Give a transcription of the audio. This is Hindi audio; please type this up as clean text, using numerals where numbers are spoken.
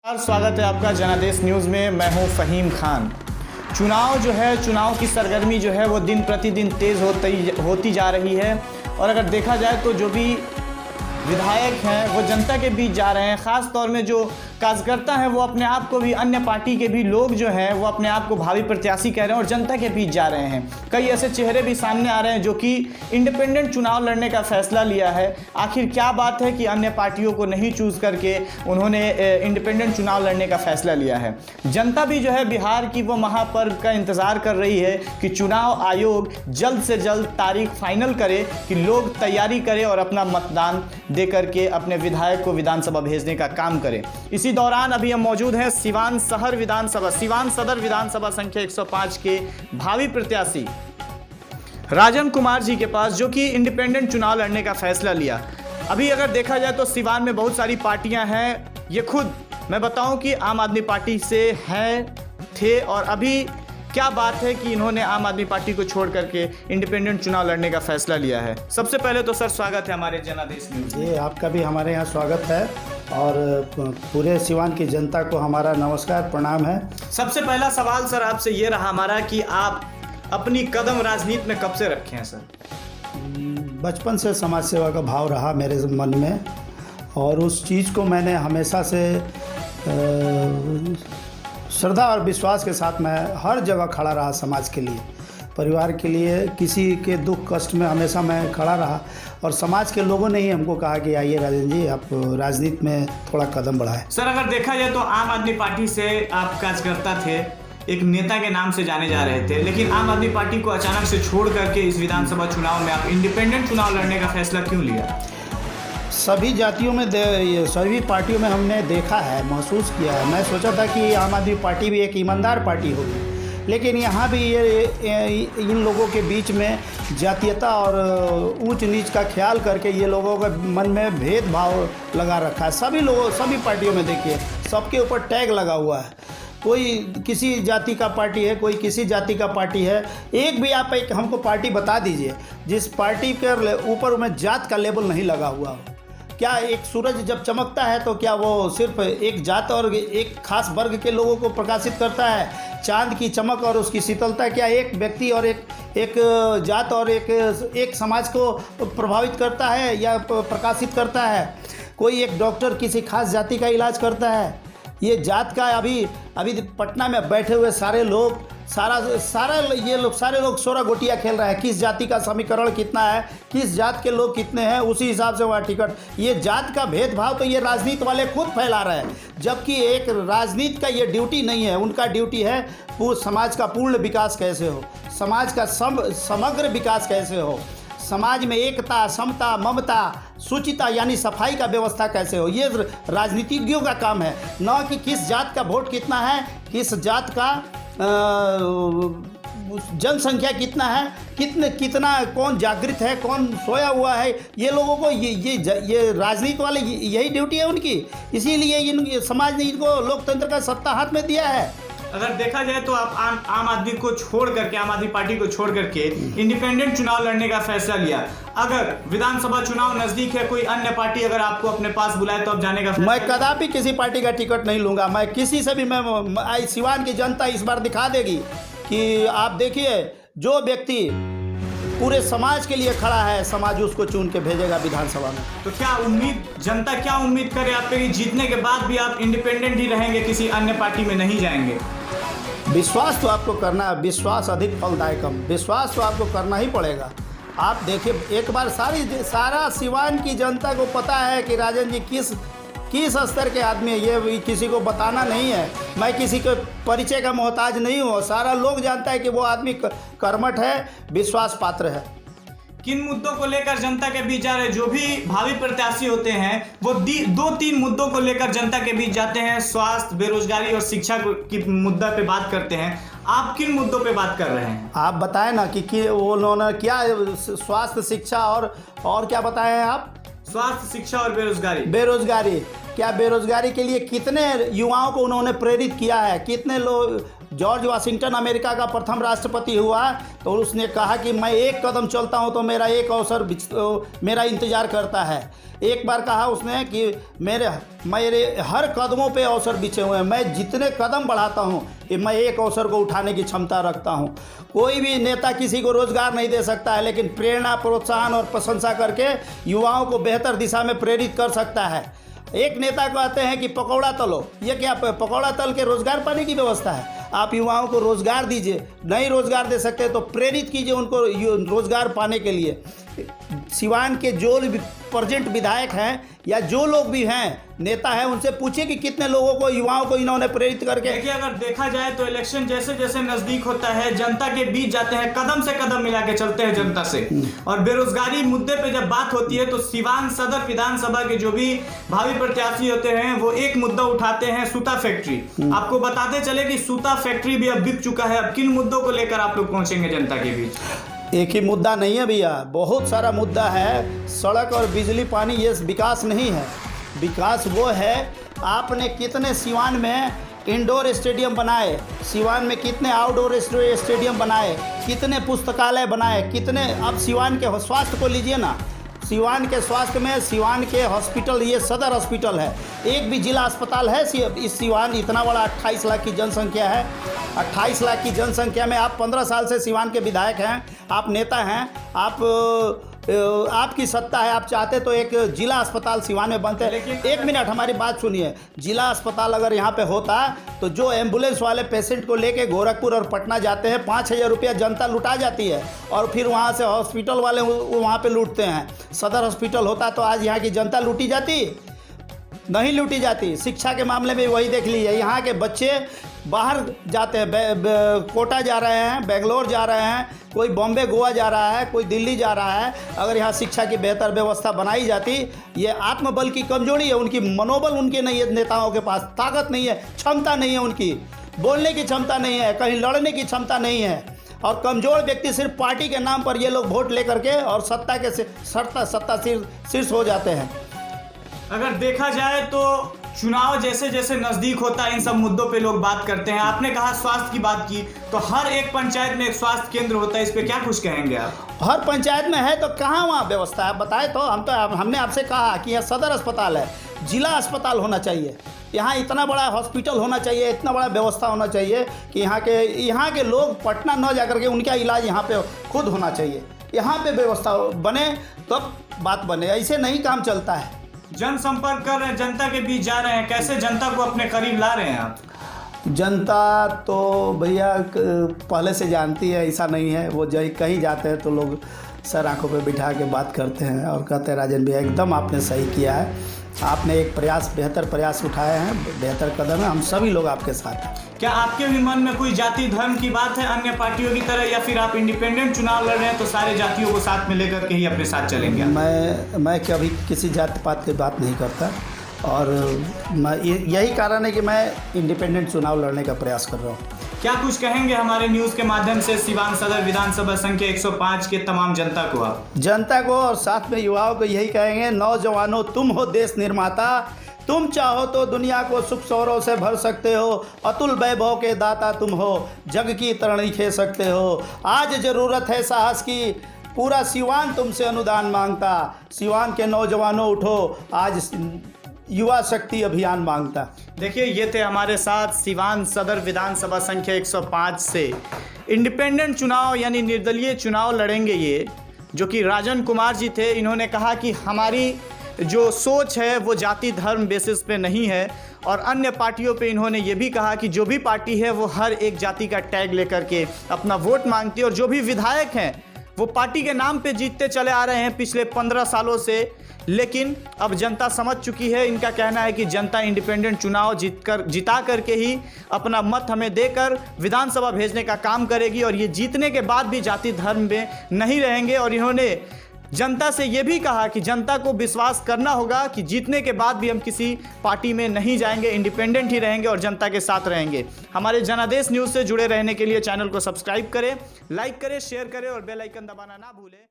स्वागत है आपका जनादेश न्यूज़ में। मैं हूं फ़हीम खान। चुनाव की सरगर्मी जो है वो दिन प्रतिदिन तेज़ होती जा रही है और अगर देखा जाए तो जो भी विधायक हैं वो जनता के बीच जा रहे हैं। ख़ास तौर में जो कार्यकर्ता हैं वो अपने आप को भी, अन्य पार्टी के भी लोग जो हैं वो अपने आप को भावी प्रत्याशी कह रहे हैं और जनता के बीच जा रहे हैं। कई ऐसे चेहरे भी सामने आ रहे हैं जो कि इंडिपेंडेंट चुनाव लड़ने का फैसला लिया है। आखिर क्या बात है कि अन्य पार्टियों को नहीं चूज़ करके उन्होंने इंडिपेंडेंट चुनाव लड़ने का फैसला लिया है। जनता भी जो है बिहार की वो महापर्व का इंतज़ार कर रही है कि चुनाव आयोग जल्द से जल्द तारीख फाइनल करे कि लोग तैयारी करें और अपना मतदान दे करके अपने विधायक को विधानसभा भेजने का काम करें। इसी दौरान अभी हम मौजूद हैं सिवान सदर विधानसभा संख्या 105 के भावी प्रत्याशी राजन कुमार जी के पास, जो कि इंडिपेंडेंट चुनाव लड़ने का फैसला लिया। अभी अगर देखा जाए तो सिवान में बहुत सारी पार्टियां हैं। ये खुद मैं बताऊं कि आम आदमी पार्टी से थे और अभी क्या बात है कि इन्होंने आम आदमी पार्टी को छोड़ करके इंडिपेंडेंट चुनाव लड़ने का फैसला लिया है। सबसे पहले तो सर स्वागत है हमारे जनादेश न्यूज़। जी, आपका भी हमारे यहाँ स्वागत है और पूरे सिवान की जनता को हमारा नमस्कार प्रणाम है। सबसे पहला सवाल सर आपसे ये रहा हमारा कि आप अपनी कदम राजनीति में कब से रखे हैं सर? बचपन से समाज सेवा का भाव रहा मेरे मन में और उस चीज़ को मैंने हमेशा से श्रद्धा और विश्वास के साथ मैं हर जगह खड़ा रहा। समाज के लिए, परिवार के लिए, किसी के दुख कष्ट में हमेशा मैं खड़ा रहा और समाज के लोगों ने ही हमको कहा कि आइए राजन जी, आप राजनीति में थोड़ा कदम बढ़ाएं। सर अगर देखा जाए तो आम आदमी पार्टी से आप कार्यकर्ता थे, एक नेता के नाम से जाने जा रहे थे, लेकिन आम आदमी पार्टी को अचानक से छोड़ करके इस विधानसभा चुनाव में आप इंडिपेंडेंट चुनाव लड़ने का फैसला क्यों लिया? सभी जातियों में सभी पार्टियों में हमने देखा है, महसूस किया है। मैं सोचा था कि आम आदमी पार्टी भी एक ईमानदार पार्टी होगी, लेकिन यहाँ भी इन लोगों के बीच में जातीयता और ऊंच नीच का ख्याल करके ये लोगों के मन में भेदभाव लगा रखा है। सभी पार्टियों में देखिए, सबके ऊपर टैग लगा हुआ है। कोई किसी जाति का पार्टी है, कोई किसी जाति का पार्टी है। एक भी आप एक हमको पार्टी बता दीजिए जिस पार्टी के ऊपर में जात का लेबल नहीं लगा हुआ हो। क्या एक सूरज जब चमकता है तो क्या वो सिर्फ एक जात और एक खास वर्ग के लोगों को प्रकाशित करता है? चांद की चमक और उसकी शीतलता क्या एक व्यक्ति और एक जात और एक समाज को प्रभावित करता है या प्रकाशित करता है? कोई एक डॉक्टर किसी खास जाति का इलाज करता है? ये जात का अभी पटना में बैठे हुए सारे लोग सारे लोग सोरा गोटियाँ खेल रहे हैं। किस जाति का समीकरण कितना है, किस जात के लोग कितने हैं, उसी हिसाब से वहाँ टिकट। ये जात का भेदभाव तो ये राजनीति वाले खुद फैला रहे हैं, जबकि एक राजनीति का ये ड्यूटी नहीं है। उनका ड्यूटी है समाज का पूर्ण विकास कैसे हो, समाज का समग्र विकास कैसे हो, समाज में एकता, समता, ममता, सुचिता यानी सफाई का व्यवस्था कैसे हो। ये राजनीतिज्ञों का काम है, न कि किस जात का वोट कितना है, किस जात का जनसंख्या कितना है, कितना कौन जागृत है, कौन सोया हुआ है। ये लोगों को ये राजनीति वाले यही ड्यूटी है उनकी। इसीलिए समाज ने इनको लोकतंत्र का सत्ता हाथ में दिया है। अगर देखा जाए तो आप आम आदमी को छोड़ करके, आम आदमी पार्टी को छोड़ करके इंडिपेंडेंट चुनाव लड़ने का फैसला लिया। अगर विधानसभा चुनाव नजदीक है, कोई अन्य पार्टी अगर आपको अपने पास बुलाए तो आप जाने का? मैं कदापि किसी पार्टी का टिकट नहीं लूंगा। मैं किसी से भी, मैं सिवान की जनता इस बार दिखा देगी कि आप देखिए, जो व्यक्ति पूरे समाज के लिए खड़ा है, समाज उसको चुन के भेजेगा विधानसभा में। तो जनता क्या उम्मीद करे आप पे कि जीतने के बाद भी आप इंडिपेंडेंट ही रहेंगे, किसी अन्य पार्टी में नहीं जाएंगे? विश्वास तो आपको करना है, विश्वास अधिक फलदायकम, विश्वास तो आपको करना ही पड़ेगा। आप देखिए, एक बार सारा सिवान की जनता को पता है कि राजन जी किस स्तर के आदमी है। ये किसी को बताना नहीं है, मैं किसी के परिचय का मोहताज नहीं हूँ। सारा लोग जानता है कि वो आदमी कर्मठ है, विश्वास पात्र है। किन मुद्दों को लेकर जनता के बीच जा रहे? जो भी भावी प्रत्याशी होते हैं वो 2-3 मुद्दों को लेकर जनता के बीच जाते हैं। स्वास्थ्य, बेरोजगारी और शिक्षा की मुद्दा पे बात करते हैं। आप किन मुद्दों पे बात कर रहे हैं? आप बताएं ना कि वो उन्होंने क्या स्वास्थ्य, शिक्षा और क्या बताए हैं आप? स्वास्थ्य, शिक्षा और बेरोजगारी क्या बेरोजगारी के लिए कितने युवाओं को उन्होंने प्रेरित किया है, कितने लोग जॉर्ज वाशिंगटन अमेरिका का प्रथम राष्ट्रपति हुआ तो उसने कहा कि मैं एक कदम चलता हूं तो मेरा एक अवसर मेरा इंतज़ार करता है। एक बार कहा उसने कि मेरे हर कदमों पे अवसर बिछे हुए हैं, मैं जितने कदम बढ़ाता हूं कि मैं एक अवसर को उठाने की क्षमता रखता हूं। कोई भी नेता किसी को रोज़गार नहीं दे सकता है, लेकिन प्रेरणा, प्रोत्साहन और प्रशंसा करके युवाओं को बेहतर दिशा में प्रेरित कर सकता है। एक नेता कहते हैं कि पकौड़ा तलो, ये क्या पकौड़ा तल के रोज़गार पाने की व्यवस्था है? आप युवाओं को रोज़गार दीजिए, नहीं रोज़गार दे सकते तो प्रेरित कीजिए उनको रोज़गार पाने के लिए। सिवान के जो प्रेजेंट विधायक हैं या जो लोग भी हैं नेता हैं, उनसे पूछिए कि कितने लोगों को, युवाओं को इन्होंने प्रेरित करके। देखिए, अगर देखा जाए तो इलेक्शन जैसे जैसे नजदीक होता है, जनता के बीच जाते हैं, कदम से कदम मिला के चलते हैं जनता से। और बेरोजगारी मुद्दे पे जब बात होती है तो सिवान सदर विधानसभा के जो भी भावी प्रत्याशी होते हैं वो एक मुद्दा उठाते हैं, सूता फैक्ट्री। आपको बताते चले कि सूता फैक्ट्री भी अब बिक चुका है। अब किन मुद्दों को लेकर आप लोग पहुंचेंगे जनता के बीच? एक ही मुद्दा नहीं है भैया, बहुत सारा मुद्दा है। सड़क और बिजली पानी ये विकास नहीं है। विकास वो है, आपने कितने सिवान में इंडोर स्टेडियम बनाए, सिवान में कितने आउटडोर स्टेडियम बनाए, कितने पुस्तकालय बनाए, कितने। अब सिवान के स्वास्थ्य को लीजिए ना, सिवान के स्वास्थ्य में सिवान के हॉस्पिटल, ये सदर हॉस्पिटल है, एक भी जिला अस्पताल है इस सिवान? इतना बड़ा 28 लाख की जनसंख्या है। 28 लाख की जनसंख्या में आप 15 साल से सिवान के विधायक हैं, आप नेता हैं, आपकी सत्ता है, आप चाहते तो एक जिला अस्पताल सिवान में बनते। एक मिनट हमारी बात सुनिए। जिला अस्पताल अगर यहाँ पे होता तो जो एम्बुलेंस वाले पेशेंट को लेके गोरखपुर और पटना जाते हैं, 5,000 रुपया जनता लुटा जाती है और फिर वहाँ से हॉस्पिटल वाले वहाँ पे लूटते हैं। सदर हॉस्पिटल होता तो आज यहाँ की जनता लूटी जाती? नहीं लूटी जाती। शिक्षा के मामले में वही देख लीजिए, यहाँ के बच्चे बाहर जाते हैं, कोटा जा रहे हैं, बेंगलोर जा रहे हैं, कोई बॉम्बे गोवा जा रहा है, कोई दिल्ली जा रहा है। अगर यहाँ शिक्षा की बेहतर व्यवस्था बनाई जाती, ये आत्मबल की कमजोरी है, उनकी मनोबल उनके नहीं है, नेताओं के पास ताकत नहीं है, क्षमता नहीं है, उनकी बोलने की क्षमता नहीं है, कहीं लड़ने की क्षमता नहीं है। और कमज़ोर व्यक्ति सिर्फ पार्टी के नाम पर ये लोग वोट ले करके और सत्ता शीर्ष हो जाते हैं। अगर देखा जाए तो चुनाव जैसे जैसे नजदीक होता है इन सब मुद्दों पे लोग बात करते हैं। आपने कहा स्वास्थ्य की बात की, तो हर एक पंचायत में एक स्वास्थ्य केंद्र होता है, इस पे क्या कुछ कहेंगे आप? हर पंचायत में है तो कहाँ वहाँ व्यवस्था है बताए तो? हमने आपसे कहा कि यह सदर अस्पताल है, जिला अस्पताल होना चाहिए, यहाँ इतना बड़ा हॉस्पिटल होना चाहिए, इतना बड़ा व्यवस्था होना चाहिए कि यहाँ के लोग पटना न जा करके उनका इलाज यहाँ पे खुद होना चाहिए। यहाँ पे व्यवस्था बने तब बात बने, ऐसे नहीं काम चलता है। जनसंपर्क कर रहे हैं, जनता के बीच जा रहे हैं, कैसे जनता को अपने करीब ला रहे हैं आप? जनता तो भैया पहले से जानती है, ऐसा नहीं है। वो कहीं जाते हैं तो लोग सर आंखों पे बिठा के बात करते हैं और कहते हैं राजन भैया एकदम आपने सही किया है, आपने एक बेहतर प्रयास उठाए हैं, बेहतर कदम है, हम सभी लोग आपके साथ हैं। क्या आपके भी मन में कोई जाति धर्म की बात है अन्य पार्टियों की तरह, या फिर आप इंडिपेंडेंट चुनाव लड़ रहे हैं तो सारे जातियों को साथ में लेकर के ही अपने साथ चलेंगे? मैं कभी किसी जाति पात की बात नहीं करता और यही कारण है कि मैं इंडिपेंडेंट चुनाव लड़ने का प्रयास कर रहा हूँ। क्या कुछ कहेंगे हमारे न्यूज़ के माध्यम से सिवान सदर विधानसभा संख्या 105 के तमाम जनता को? आप जनता को और साथ में युवाओं को यही कहेंगे, नौजवानों तुम हो देश निर्माता, तुम चाहो तो दुनिया को सुख सौरों से भर सकते हो, अतुल वैभव के दाता तुम हो, जग की तरणी खे सकते हो। आज ज़रूरत है साहस की, पूरा सिवान तुमसे अनुदान मांगता, सिवान के नौजवानों उठो, आज युवा शक्ति अभियान मांगता। देखिए, ये थे हमारे साथ सिवान सदर विधानसभा संख्या 105 से इंडिपेंडेंट चुनाव यानी निर्दलीय चुनाव लड़ेंगे ये, जो कि राजन कुमार जी थे। इन्होंने कहा कि हमारी जो सोच है वो जाति धर्म बेसिस पे नहीं है, और अन्य पार्टियों पे इन्होंने ये भी कहा कि जो भी पार्टी है वो हर एक जाति का टैग लेकर के अपना वोट मांगती है, और जो भी विधायक हैं वो पार्टी के नाम पे जीतते चले आ रहे हैं पिछले 15 सालों से। लेकिन अब जनता समझ चुकी है, इनका कहना है कि जनता इंडिपेंडेंट चुनाव जिता करके ही अपना मत हमें देकर विधानसभा भेजने का काम करेगी, और ये जीतने के बाद भी जाति धर्म में नहीं रहेंगे। और इन्होंने जनता से ये भी कहा कि जनता को विश्वास करना होगा कि जीतने के बाद भी हम किसी पार्टी में नहीं जाएंगे, इंडिपेंडेंट ही रहेंगे और जनता के साथ रहेंगे। हमारे जनादेश न्यूज़ से जुड़े रहने के लिए चैनल को सब्सक्राइब करें, लाइक करें, शेयर करें और बेल आइकन दबाना ना भूलें।